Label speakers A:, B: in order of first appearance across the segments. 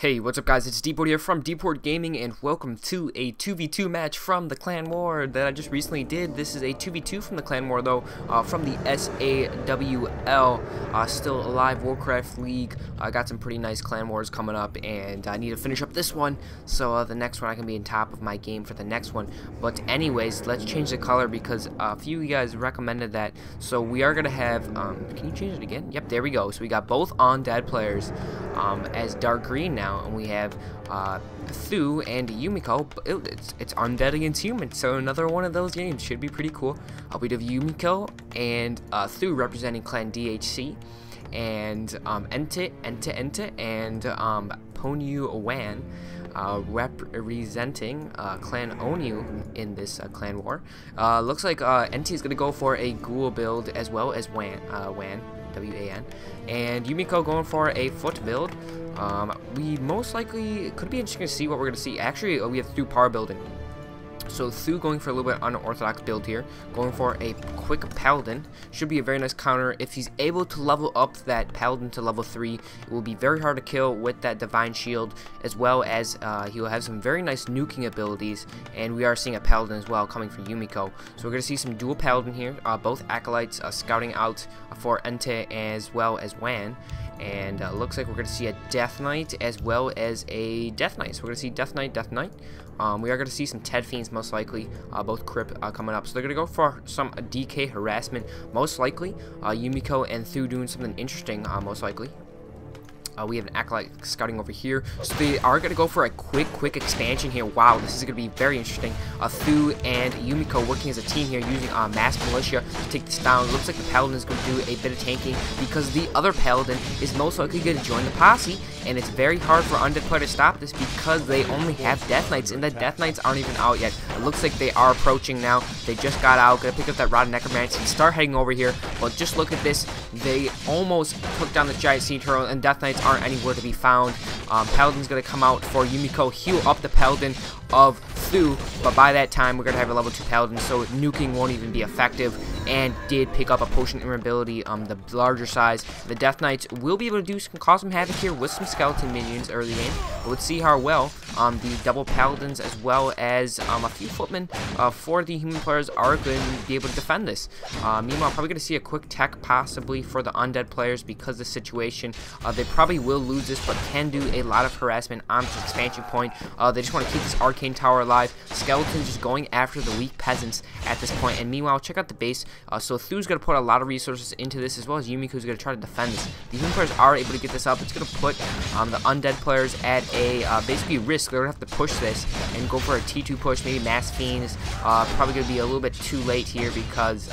A: Hey, what's up guys, it's Deepwood here from Deepwood Gaming, and welcome to a 2v2 match from the Clan War that I just recently did. This is a 2v2 from the Clan War though, from the SAWL, still alive WarCraft League. I got some pretty nice Clan Wars coming up, and I need to finish up this one, so the next one I can be on top of my game for the next one. But anyways, let's change the color because a few of you guys recommended that, so we are going to have, can you change it again? Yep, there we go. So we got both Undead players as dark green now. And we have Th000 and Yumiko. It's Undead against humans, so another one of those games should be pretty cool. We have Yumiko and Th000 representing Clan Dhc, and EnTee and OwNu WaN representing Clan OwNu in this Clan War. Looks like EnTee is going to go for a ghoul build as well as WaN, W-A-N, and Yumiko going for a foot build. We most likely, it could be interesting to see what we're going to see. Actually, we have Th000 power building. So Th000 going for a little bit unorthodox build here, going for a quick paladin. Should be a very nice counter. If he's able to level up that paladin to level 3, it will be very hard to kill with that divine shield, as well as he will have some very nice nuking abilities, and we are seeing a paladin as well coming from Yumiko. So we're going to see some dual paladin here, both acolytes scouting out for EnTee as well as WaN. And looks like we're going to see a Death Knight as well as a Death Knight. So we're going to see Death Knight. We are going to see some Ted Fiends most likely, both Crip coming up. So they're going to go for some DK Harassment most likely. Yumiko and Th000 doing something interesting most likely. We have an acolyte scouting over here, so they are going to go for a quick expansion here. Wow, this is going to be very interesting. Th000 and Yumiko working as a team here, using mass militia to take this down. Looks like the paladin is going to do a bit of tanking because the other paladin is most likely going to join the posse, and it's very hard for Undead player to stop this because they only have Death Knights, and the Death Knights aren't even out yet. It looks like they are approaching now. They just got out, going to pick up that Rod of Necromancy and start heading over here. But just look at this. They almost took down the giant sea turtle, and Death Knights aren't anywhere to be found. Paladin's going to come out for Yumiko, heal up the paladin of Th000, but by that time we're going to have a level 2 paladin, so nuking won't even be effective, and did pick up a potion immobility, the larger size. The Death Knights will be able to cause some havoc here with some skeleton minions early game, but let's see how well the double paladins as well as a few footmen for the human players are going to be able to defend this. Meanwhile, probably going to see a quick tech possibly for the Undead players because of the situation. They probably will lose this, but can do a lot of harassment on this expansion point. They just want to keep this arcane tower alive. Skeletons just going after the weak peasants at this point. And meanwhile, check out the base. So Th000's going to put a lot of resources into this, as well as Yumiko's going to try to defend this. The human players are able to get this up. It's going to put the Undead players at a basically risk. They're going to have to push this and go for a T2 push, maybe Mass Fiends. Probably going to be a little bit too late here because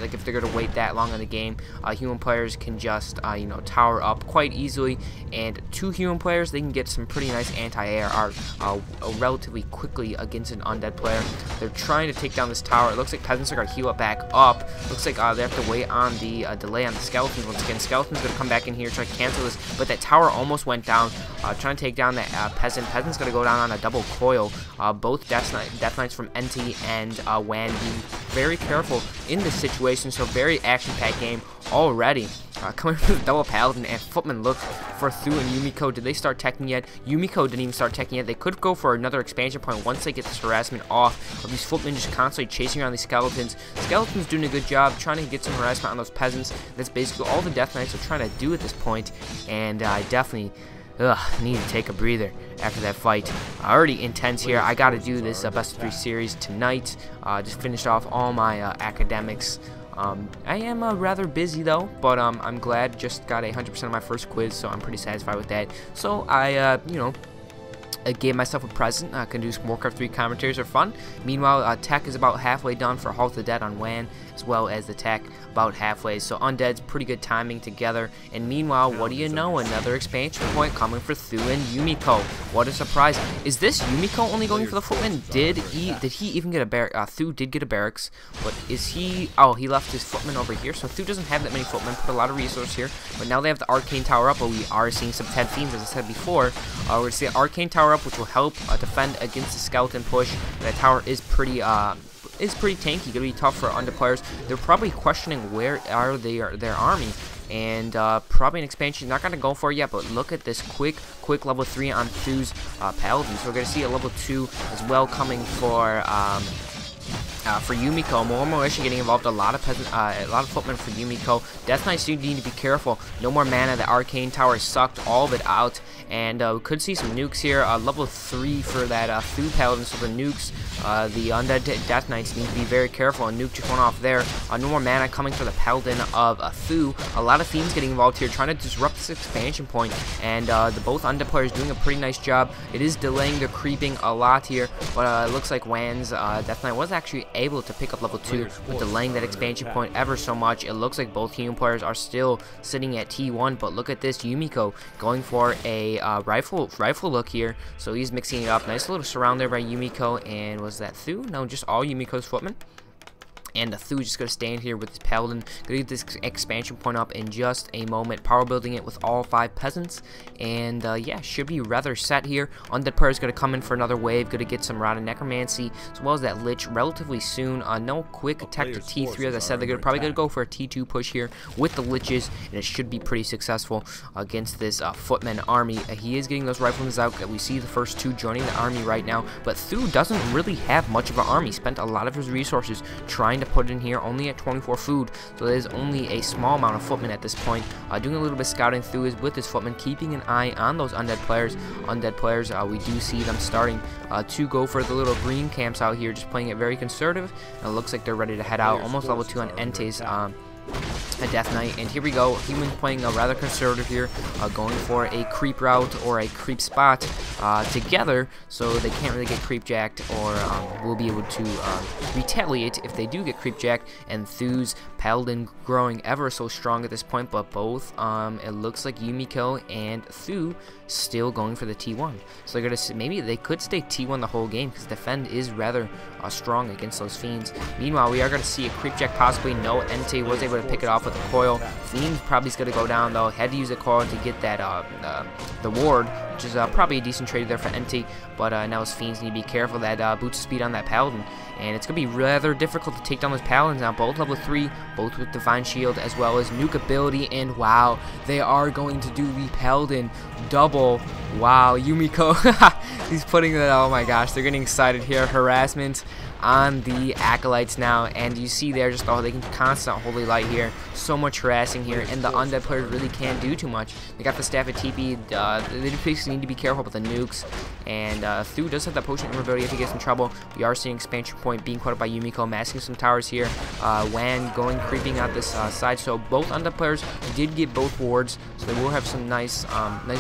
A: like if they're going to wait that long in the game, human players can just you know, tower up quite easily, and 2 human players, they can get some pretty nice anti-AR relatively quickly against an Undead player. They're trying to take down this tower. It looks like peasants are going to heal it back up. Looks like they have to wait on the delay on the skeletons. Once again, skeletons going to come back in here, try to cancel this, but that tower almost went down. Trying to take down that peasant. Peasant's going to go down on a double coil. Both Death Knights from EnTee and WaN being very careful in this situation, so very action-packed game already. Coming from the double paladin and footman. Look for Th000 and Yumiko. Did they start teching yet? Yumiko didn't even start teching yet. They could go for another expansion point once they get this harassment off of these footmen just constantly chasing around these skeletons. Skeletons doing a good job trying to get some harassment on those peasants. That's basically all the Death Knights are trying to do at this point, and I definitely need to take a breather after that fight. Already intense here. I got to do this best of 3 series tonight. Just finished off all my academics. I am rather busy though, but I'm glad. Just got 100% of my first quiz, so I'm pretty satisfied with that. So I, you know, I gave myself a present. I can do some WarCraft 3 commentaries are fun. Meanwhile, tech is about halfway done for Halt the Dead on WaN, as well as the tech about halfway. So Undead's pretty good timing together. And meanwhile, what do you know? Another expansion point coming for Th000 and Yumiko. What a surprise! Is this Yumiko only going for the footman? Did he even get a barrack? Th000 did get a barracks, but is he? Oh, he left his footman over here. So Th000 doesn't have that many footmen. Put a lot of resources here, but now they have the arcane tower up. But we are seeing some Ted Fiends, as I said before. We're gonna see the arcane tower up, which will help defend against the skeleton push. That tower is pretty tanky, gonna be tough for Undead players. They're probably questioning where are their army, and probably an expansion. Not going to go for it yet, but look at this quick level 3 on Th000's Paladin. So we're going to see a level 2 as well coming for Yumiko. More militia getting involved. A lot of footmen for Yumiko. Death Knights do need to be careful. No more mana. The Arcane Tower sucked all of it out, and we could see some nukes here. Level 3 for that Th000 Paladin. So the nukes, the Undead Death Knights need to be very careful. A nuke just went off there. No more mana coming for the Paladin of Th000. A lot of Fiends getting involved here, trying to disrupt this expansion point, and the both Undead players doing a pretty nice job. It is delaying the creeping a lot here, but it looks like WAN's Death Knight was actually able to pick up level 2, but delaying that expansion point ever so much. It looks like both human players are still sitting at T1, but look at this, Yumiko going for a rifle look here. So he's mixing it up. Nice little surround there by Yumiko, and was that Th000? No, just all Yumiko's footmen. And the Th000 just going to stand here with his Paladin. Going to get this expansion point up in just a moment. Power building it with all 5 peasants. And yeah, should be rather set here. Undead player is going to come in for another wave. Going to get some Rod of Necromancy as well as that Lich relatively soon. No quick attack to T3. As I said, they're probably going to go for a T2 push here with the Liches. And it should be pretty successful against this Footman army. He is getting those riflemen out. We see the first 2 joining the army right now. But Th000 doesn't really have much of an army. Spent a lot of his resources trying to put in here, only at 24 food, so there's only a small amount of footmen at this point. Doing a little bit of scouting through is with his footmen, keeping an eye on those undead players. We do see them starting to go for the little green camps out here, just playing it very conservative. And it looks like they're ready to head out. Almost level 2 on EnTee's a Death Knight, and here we go. Humans playing a rather conservative here, going for a creep route or a creep spot together, so they can't really get creep jacked, or will be able to retaliate if they do get creep jacked. And Th000's Paladin growing ever so strong at this point, but both it looks like Yumiko and Th000 still going for the T1. So they're gonna maybe they could stay T1 the whole game, because defend is rather strong against those Fiends. Meanwhile, we are going to see a creep jack possibly. No, EnTee was able to pick it off with a coil. Fiend probably is going to go down though. Had to use a coil to get that the ward, which is probably a decent trade there for EnTee. But now his Fiends need to be careful that boots speed on that Paladin, and it's going to be rather difficult to take down those Paladins now. Both level 3, both with Divine Shield as well as nuke ability, and wow, they are going to do the Paladin double. Wow, Yumiko, he's putting that, oh my gosh, they're getting excited here. Harassment on the Acolytes now, and you see there just, oh, they can constant Holy Light here. So much harassing here, and the Undead players really can't do too much. They got the Staff of TP, they basically need to be careful with the nukes, and Th000 does have that potion invulnerability if he gets in trouble. We are seeing expansion point being caught up by Yumiko, masking some towers here. WAN creeping out this side, so both Undead players did get both wards, so they will have some nice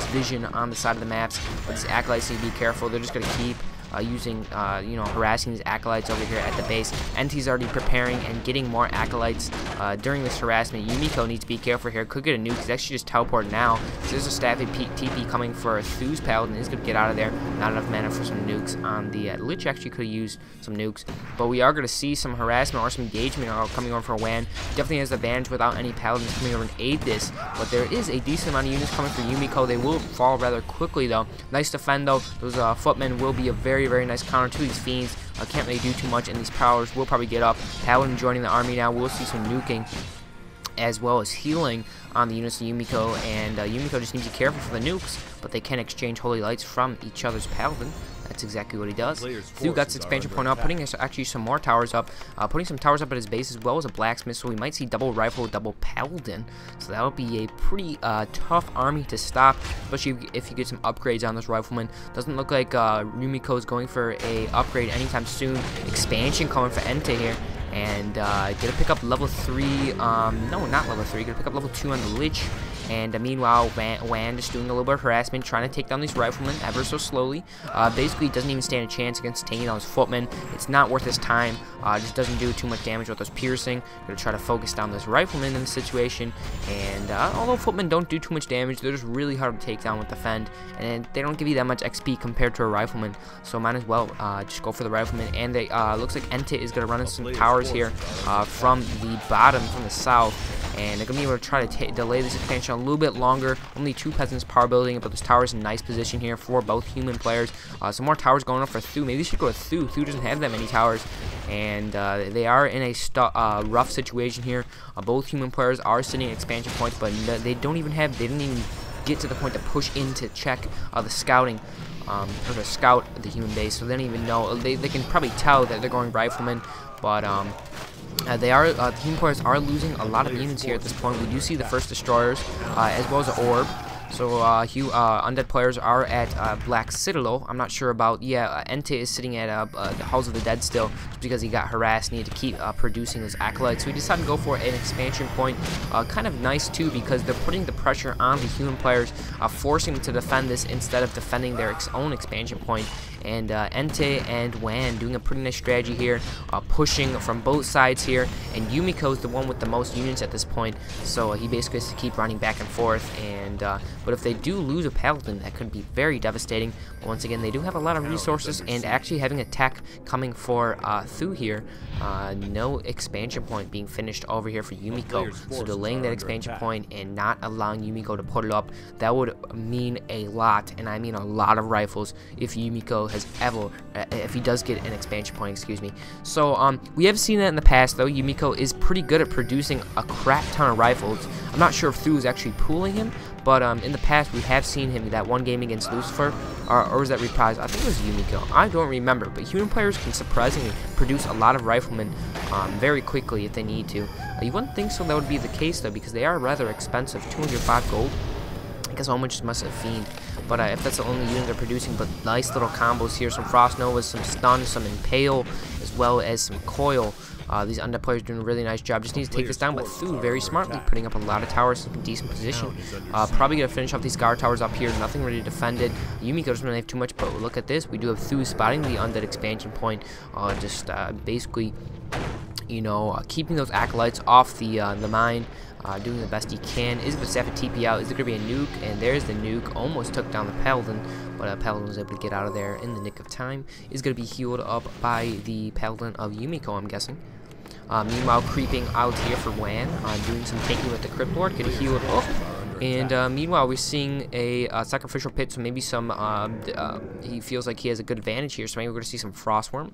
A: vision on the side of the maps, but these Acolytes need to be careful. They're just going to keep using, harassing these Acolytes over here at the base. EnTee's already preparing and getting more Acolytes during this harassment. Yumiko needs to be careful here. Could get a nuke. He's actually just teleported now. So there's a Staff TP coming for Th000's Paladin. He's going to get out of there. Not enough mana for some nukes on the Lich. Actually could use some nukes. But we are going to see some harassment or some engagement coming over for WAN. Definitely has the advantage without any Paladins coming over and aid this. But there is a decent amount of units coming for Yumiko. They will fall rather quickly though. Nice defend though. Those footmen will be a very nice counter to these Fiends. Can't really do too much, and these powers will probably get up. Paladin joining the army now. We'll see some nuking as well as healing on the units of Yumiko, and Yumiko just needs to be careful for the nukes, but they can exchange Holy Lights from each other's Paladin. That's exactly what he does. Th000 got his expansion point up, putting actually some more towers up, putting some towers up at his base as well as a blacksmith, so we might see double rifle, double Paladin. So that would be a pretty tough army to stop, especially if you get some upgrades on this rifleman. Doesn't look like Yumiko is going for a upgrade anytime soon. Expansion coming for EnTee here. And gonna pick up level 3, no, not level 3, gonna pick up level 2 on the Lich. And meanwhile, WAN just doing a little bit of harassment, trying to take down these riflemen ever so slowly. Basically, doesn't even stand a chance against taking down those footmen. It's not worth his time. Just doesn't do too much damage with those piercing. Gonna try to focus down this rifleman in the situation. And although footmen don't do too much damage, they're just really hard to take down with defend, and they don't give you that much XP compared to a rifleman. So might as well just go for the rifleman. And they looks like EnTee is gonna run in some towers here from the bottom, from the south. And they're going to be able to try to delay this expansion a little bit longer. Only 2 peasants power building, but this tower is in nice position here for both human players. Some more towers going up for Th000. Maybe they should go with Th000. Th000 doesn't have that many towers, and they are in a rough situation here. Both human players are sitting at expansion points, but they didn't even get to the point to push in to check the scouting. Or to scout the human base, so they don't even know. They can probably tell that they're going riflemen, but the human players are losing a lot of units here at this point. We do see the first destroyers as well as an orb. So Undead players are at Black Citadel. I'm not sure about, EnTee is sitting at the Halls of the Dead still, just because he got harassed, needed to keep producing his acolytes. So he decided to go for an expansion point. Kind of nice too, because they're putting the pressure on the human players, forcing them to defend this instead of defending their own expansion point. And EnTee and WaN doing a pretty nice strategy here, pushing from both sides here, and Yumiko is the one with the most units at this point, so he basically has to keep running back and forth. And but if they do lose a paladin, that could be very devastating. But once again, they do have a lot of resources, and actually having a tech coming for Th000 here. No expansion point being finished over here for Yumiko, so delaying that expansion point and not allowing Yumiko to put it up, that would mean a lot, and I mean a lot of rifles if Yumiko has ever, if he does get an expansion point, excuse me. So we have seen that in the past, though. Yumiko is pretty good at producing a crap ton of rifles. I'm not sure if Th000 is actually pooling him, but in the past we have seen him that one game against Lucifer, or was that reprise? I think it was Yumiko. I don't remember, but human players can surprisingly produce a lot of riflemen very quickly if they need to. You wouldn't think so that would be the case, though, because they are rather expensive. 205 gold. I guess how much must have Fiend. But if that's the only unit they're producing, but nice little combos here. Some Frost Novas, some Stun, some Impale, as well as some Coil. These Undead players doing a really nice job. Just needs to take this down, but Th000 very smartly putting up a lot of towers in decent position. Probably going to finish off these guard towers up here. Nothing really defended. Yumiko doesn't really have too much, but look at this. We do have Th000 spotting the Undead expansion point. Basically, you know, keeping those acolytes off the mine. Doing the best he can. Is the staff a TP out? Is there going to be a nuke? And there's the nuke. Almost took down the Paladin, but Paladin was able to get out of there in the nick of time. Is going to be healed up by the Paladin of Yumiko, I'm guessing. Meanwhile, creeping out here for WaN, doing some taking with the Crypt Lord, getting healed up. And meanwhile, we're seeing a sacrificial pit, so maybe some, he feels like he has a good advantage here, so maybe we're going to see some Frostworm.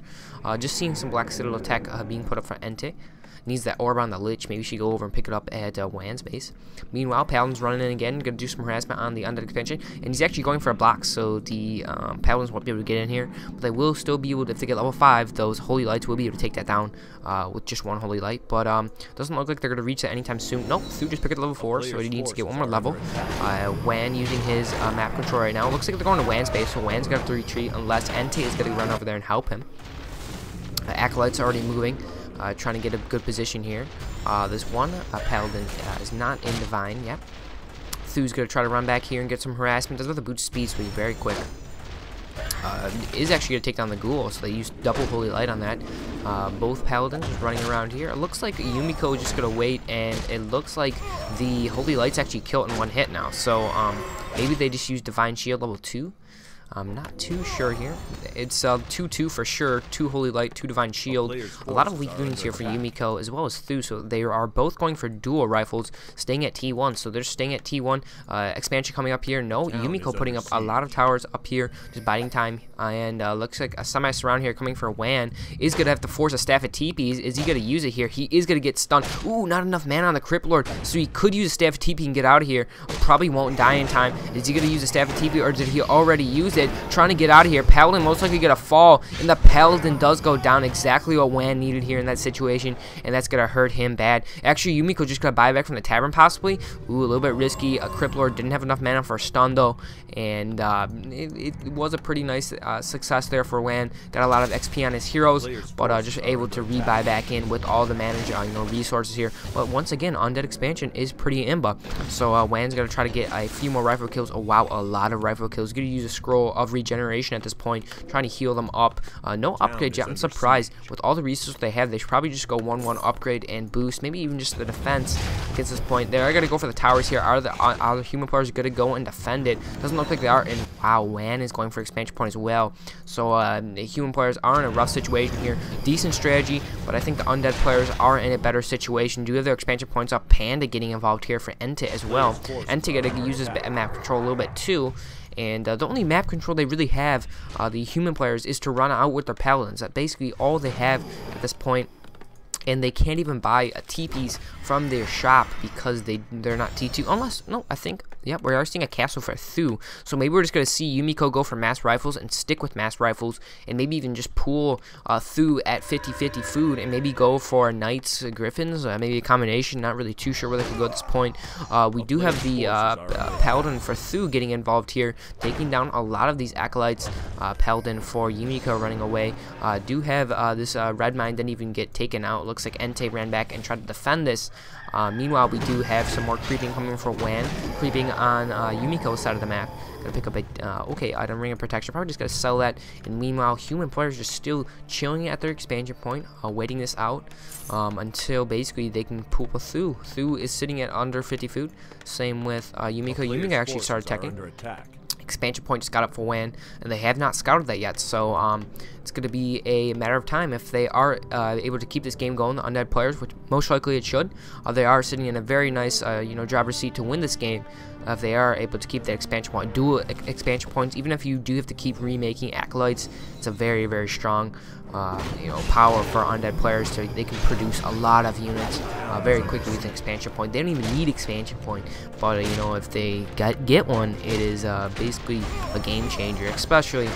A: Just seeing some Black Citadel tech being put up for EnTee. Needs that orb on the Lich. Maybe she go over and pick it up at WaN's base. Meanwhile, Paladin's running in again, going to do some harassment on the Undead expansion, and he's actually going for a block, so the Paladins won't be able to get in here, but they will still be able to, if they get level 5, those Holy Lights will be able to take that down with just one Holy Light, but doesn't look like they're going to reach that anytime soon. Nope, Th000 just picked it level 4, so he needs to get one more level. WaN using his map control right now. Looks like they're going to WaN's base, so WaN's got to retreat unless EnTee is going to run over there and help him. Acolyte's already moving. Trying to get a good position here. This one Paladin is not in Divine yet. Th000's going to try to run back here and get some harassment. Does with a boost speed, so he's very quick. Is actually going to take down the Ghoul, so they use double Holy Light on that. Both Paladins just running around here. It looks like Yumiko is just going to wait, and it looks like the Holy Lights actually kill it in one hit now. So maybe they just use Divine Shield level 2. I'm not too sure here. It's 2-2 for sure. 2 Holy Light, 2 Divine Shield. A lot of weak units here for Yumiko as well as Th000. So they are both going for dual rifles, staying at T1. So they're staying at T1. Expansion coming up here. No, Yumiko putting up a lot of towers up here, just biding time. And looks like a semi-surround here coming for WaN. Is going to have to force a staff at TP. Is he going to use it here? He is going to get stunned. Ooh, not enough mana on the Crypt Lord. So he could use a staff at TP and get out of here. Probably won't die in time. Is he going to use a staff at TP, or did he already use it? Trying to get out of here. Paladin most likely get a fall, and the Paladin does go down. Exactly what WaN needed here in that situation, and that's gonna hurt him bad. Actually, Yumiko just got buyback from the tavern possibly. Ooh, a little bit risky. A Crypt Lord didn't have enough mana for a stun though, and it was a pretty nice success there for WaN. Got a lot of XP on his heroes, but just able to rebuy back in with all the mana, resources here. But once again, Undead expansion is pretty imba. So WaN's gonna try to get a few more rifle kills. Oh wow, a lot of rifle kills. Gonna use a scroll full of regeneration at this point, trying to heal them up. No upgrade yet. I'm surprised with all the resources they have. They should probably just go 1-1 upgrade and boost, maybe even just the defense against this point. They're going to go for the towers here. Are the human players going to go and defend it? Doesn't look like they are. And wow, WAN is going for expansion point as well. So the human players are in a rough situation here. Decent strategy, but I think the undead players are in a better situation. Do have their expansion points up. Panda getting involved here for EnTee as well. EnTee going to use his map control a little bit too. And the only map control they really have, the human players, is to run out with their paladins. That's basically all they have at this point. And they can't even buy TPs from their shop because they're not T2. Unless, no, I think, yep, we are seeing a castle for Th000. So maybe we're just going to see Yumiko go for mass rifles and stick with mass rifles. And maybe even just pool Th000 at 50-50 food. And maybe go for Knights, Griffins. Maybe a combination. Not really too sure where they could go at this point. We do have the Paladin for Th000 getting involved here. Taking down a lot of these Acolytes. Paladin for Yumiko running away. Do have this Red Mine didn't even get taken out. Looks like EnTee ran back and tried to defend this. Meanwhile, we do have some more creeping coming for WAN, creeping on Yumiko's side of the map. Gonna pick up a okay item, ring of protection. Probably just gonna sell that. And meanwhile, human players are still chilling at their expansion point, waiting this out until basically they can poop a Th000. Th000 is sitting at under 50 food. Same with Yumiko. Yumiko actually started attacking. Expansion point just got up for WAN, and they have not scouted that yet, so it's going to be a matter of time if they are able to keep this game going. The undead players, which most likely it should, they are sitting in a very nice driver's seat to win this game if they are able to keep the expansion point, dual expansion points. Even if you do have to keep remaking Acolytes, it's a very, very strong power for undead players. So they can produce a lot of units very quickly with an expansion point. They don't even need expansion point, but if they get one, it is basically a game changer. Especially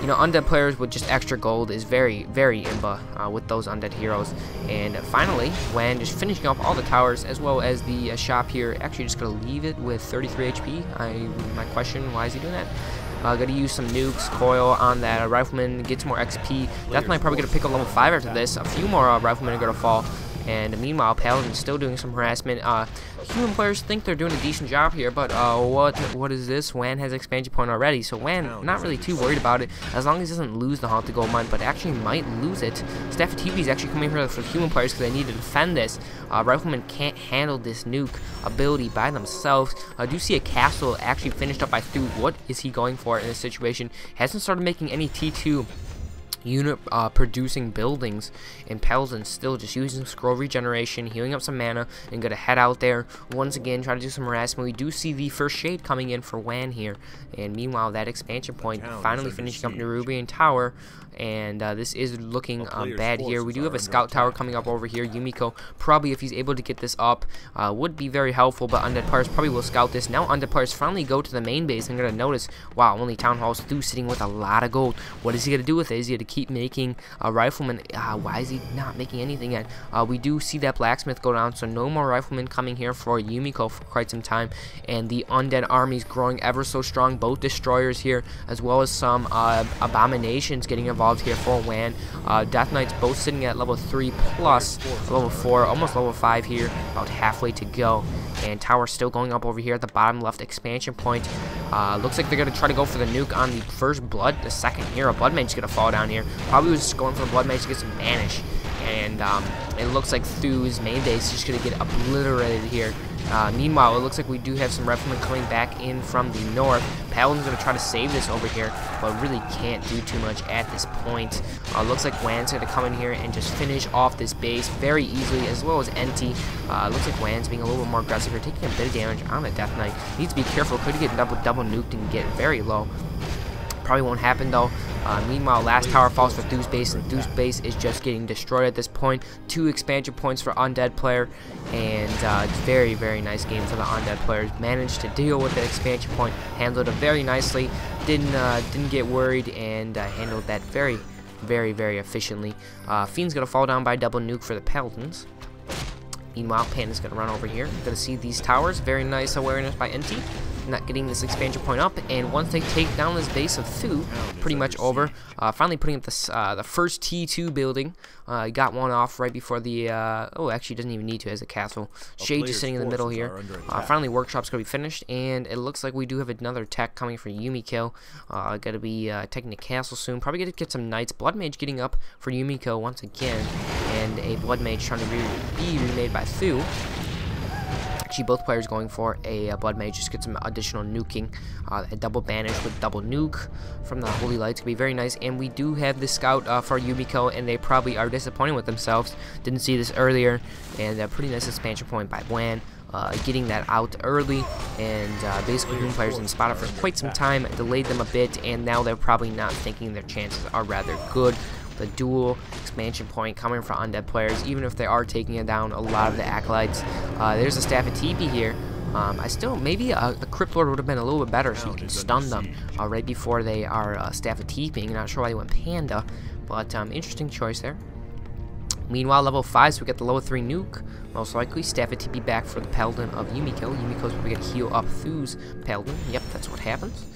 A: undead players with just extra gold is very, very imba with those undead heroes. And finally, WAN just finishing off all the towers as well as the shop here. Actually, just gonna leave it with 33 HP. My question: why is he doing that? Gotta use some nukes, coil on that rifleman, get some more XP. Definitely probably gonna pick up level 5 after this. A few more riflemen are gonna fall. And meanwhile, Paladin's still doing some harassment. Human players think they're doing a decent job here, but what is this? WAN has expansion point already, so WAN not really too worried about it as long as he doesn't lose the Haunted Gold Mine, but actually might lose it. Staff TV is actually coming here for the human players because they need to defend this. Riflemen can't handle this nuke ability by themselves. I do see a castle actually finished up by Th000. What is he going for in this situation? Hasn't started making any T2 unit producing buildings, and Paladin still just using scroll regeneration, healing up some mana, and gonna head out there once again, try to do some harassment. We do see the first shade coming in for WAN here, and meanwhile that expansion point finally finishing up Nerubian Tower, and this is looking bad here. We do have a scout tower coming up over here. Yumiko probably, if he's able to get this up, would be very helpful, but undead players probably will scout this. Now undead players finally go to the main base and gonna notice, wow, only town halls. Th000 sitting with a lot of gold. What is he gonna do with it? Is he gonna keep making a rifleman? Why is he not making anything yet? We do see that blacksmith go down, so no more riflemen coming here for Yumiko for quite some time, and the undead armies growing ever so strong. Both destroyers here, as well as some abominations getting involved here for WAN. Death Knights both sitting at level 3 plus level 4, almost level 5 here, about halfway to go. And tower still going up over here at the bottom left expansion point. Looks like they're going to try to go for the nuke on the first blood. The second here, a blood mage's going to fall down here. Probably was just going for the blood mage to get some banish. And it looks like Th000's main base is just going to get obliterated here. Meanwhile, it looks like we do have some riflemen coming back in from the north. Paladin's going to try to save this over here, but really can't do too much at this point. Looks like WAN's going to come in here and just finish off this base very easily, as well as EnTee. Looks like WAN's being a little bit more aggressive here, taking a bit of damage on the Death Knight. Needs to be careful, could get double nuked and get very low. Probably won't happen though. Meanwhile, last tower falls for Th000's base, and Th000's base is just getting destroyed at this point. 2 expansion points for undead player, and very, very nice game for the undead players. Managed to deal with the expansion point, handled it very nicely. Didn't get worried, and handled that very, very, very efficiently. Fiend's gonna fall down by double nuke for the Paladins. Meanwhile, Panda's gonna run over here. Gonna see these towers. Very nice awareness by EnTee. not getting this expansion point up, and once they take down this base of Thu, pretty much over. Finally putting up the first T2 building. Got one off right before the, oh, actually doesn't even need to as a castle. Shade just sitting in the middle here. Finally workshop's going to be finished, and it looks like we do have another tech coming for Yumiko. Got to be taking the castle soon. Probably going to get some knights. Blood Mage getting up for Yumiko once again, and a Blood Mage trying to be remade by Thu. Actually, both players going for a Blood Mage, just get some additional nuking. A double banish with double nuke from the Holy Lights could be very nice. And we do have the scout for Yumiko, and they probably are disappointed with themselves. Didn't see this earlier, and a pretty nice expansion point by WaN. Getting that out early, and basically Human players didn't spot it for quite some time, delayed them a bit, and now they're probably not thinking their chances are rather good. The dual expansion point coming from Undead players, even if they are taking it down a lot of the acolytes. There's a staff of TP here. I still, maybe a Crypt Lord would have been a little bit better, so you can stun them right before they are staff of TPing. Not sure why they went Panda, but interesting choice there. Meanwhile, level 5, so we get the level 3 nuke. Most likely, staff of TP back for the Paladin of Yumiko. Yumiko's probably going to heal up Thu's Paladin. Yep, that's what happens.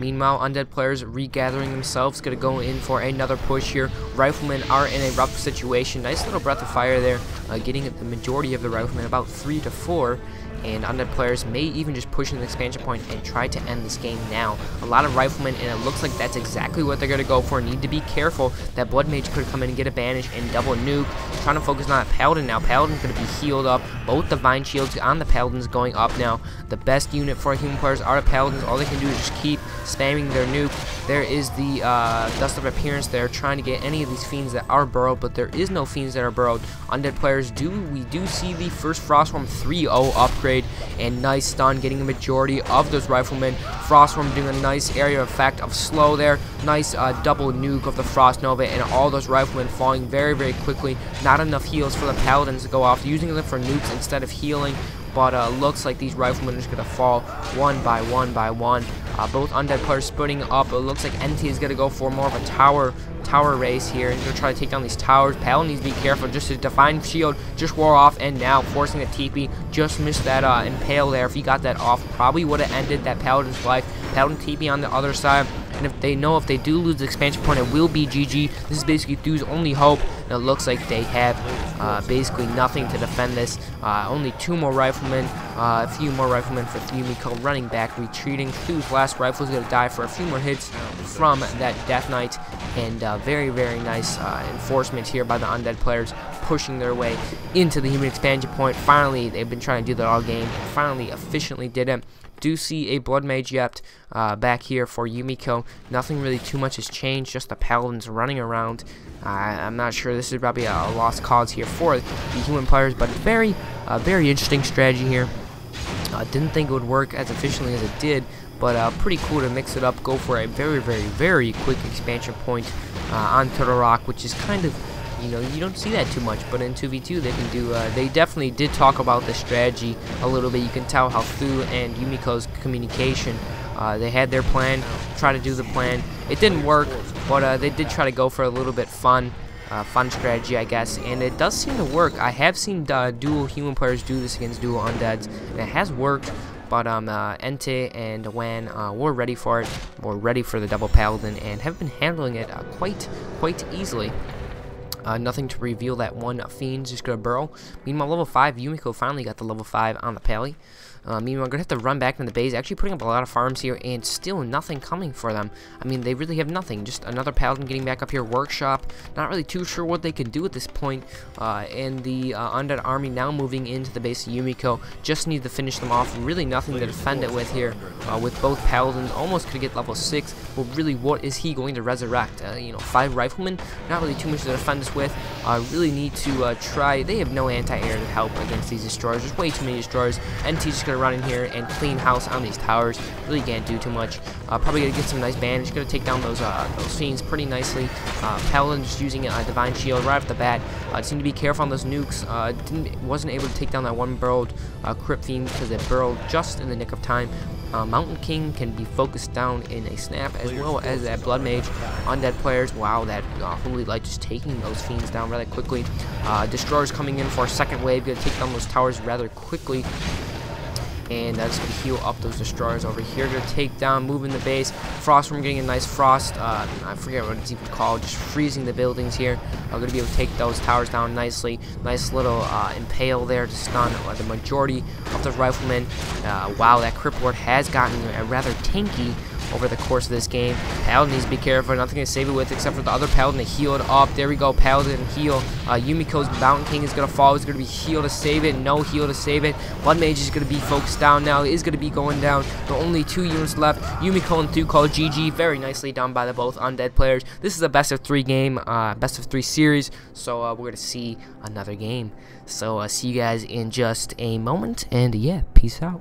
A: Meanwhile, Undead players regathering themselves, going to go in for another push here. Riflemen are in a rough situation. Nice little breath of fire there, getting the majority of the Riflemen, about 3 to 4. And Undead players may even just push in the expansion point and try to end this game now. A lot of Riflemen, and it looks like that's exactly what they're going to go for. Need to be careful. That Blood Mage could come in and get a banish and double nuke. Trying to focus on that Paladin now. Paladin's going to be healed up. Both Divine Shields on the Paladins going up now. The best unit for Human players are the Paladins. All they can do is just keep spamming their nuke. There is the Dust of Appearance there, trying to get any of these Fiends that are burrowed, but there is no Fiends that are burrowed. Undead players we do see the first Frostworm 3-0 upgrade. And nice stun, getting the majority of those Riflemen. Frostworm doing a nice area effect of slow there. Nice double nuke of the Frost Nova, and all those Riflemen falling very, very quickly. Not enough heals for the Paladins to go off, using them for nukes instead of healing. But looks like these Riflemen are just going to fall one by one by one. Both Undead players splitting up. It looks like EnTee is going to go for more of a tower race here. He's going to try to take down these towers. Paladin needs to be careful. Just his Divine Shield just wore off, and now forcing a TP. Just missed that Impale there. If he got that off, probably would have ended that Paladin's life. Paladin TP on the other side. And if they know if they do lose the expansion point, it will be GG. This is basically Thu's only hope. And it looks like they have basically nothing to defend this. Only 2 more Riflemen. A few more Riflemen for Yumiko running back, retreating. Thu's last rifle is going to die for a few more hits from that Death Knight. And very, very nice enforcement here by the Undead players, pushing their way into the Human expansion point. Finally, they've been trying to do that all game. Finally, efficiently did it. Do see a Blood Mage yet back here for Yumiko. Nothing really too much has changed, just the Paladins running around. I'm not sure, this is probably a lost cause here for the Human players, but very interesting strategy here. Didn't think it would work as efficiently as it did, but pretty cool to mix it up, go for a very quick expansion point on Turtle Rock, which is kind of, you know, you don't see that too much, but in 2v2 they can do, they definitely did talk about the strategy a little bit. You can tell how Thu and Yumiko's communication, they had their plan, try to do the plan. It didn't work, but they did try to go for a little bit fun strategy, I guess, and it does seem to work. I have seen dual Human players do this against dual Undeads, and it has worked. But EnTee and WaN were ready for it, were ready for the double Paladin, and have been handling it quite easily. Nothing to reveal that one Fiend's just gonna burrow. Meanwhile, level 5, Yumiko finally got the level 5 on the Pally. Meanwhile, we're going to have to run back into the base, actually putting up a lot of farms here, and still nothing coming for them. I mean, they really have nothing. Just another Paladin getting back up here, workshop. Not really too sure what they can do at this point. And the Undead army now moving into the base of Yumiko. Just need to finish them off. Really nothing to defend it with here. With both Paladins, almost could get level 6. But really, what is he going to resurrect? You know, 5 Riflemen? Not really too much to defend us with. Really need to try. They have no anti-air to help against these destroyers. There's way too many destroyers. EnTee's just going to run in here and clean house on these towers. Really can't do too much. Probably going to get some nice bandage. Going to take down those Fiends pretty nicely. Paladin just using a Divine Shield right off the bat. Just need to be careful on those nukes. Wasn't able to take down that one burrowed Crypt Fiend because it burrowed just in the nick of time. Mountain King can be focused down in a snap, as well as that Blood Mage. Undead players, wow, that Holy Light just taking those Fiends down rather quickly. Destroyers coming in for a second wave, going to take down those towers rather quickly. And that's going to heal up those destroyers over here. Going to take down, moving the base. Frostworm getting a nice frost. I forget what it's even called. Just freezing the buildings here. I'm going to be able to take those towers down nicely. Nice little impale there to stun the majority of the riflemen. Wow, that Crypt Lord has gotten rather tanky over the course of this game. Paladin needs to be careful. Nothing to save it with except for the other Paladin to heal it up. There we go. Paladin heal. Yumiko's Mountain King is going to fall. He's going to be heal to save it. No heal to save it. Blood Mage is going to be focused down now. He is going to be going down. There are only 2 units left. Yumiko and Th000 GG. Very nicely done by the both Undead players. This is a best of 3 game, best of 3 series. So we're going to see another game. So see you guys in just a moment. And yeah, peace out.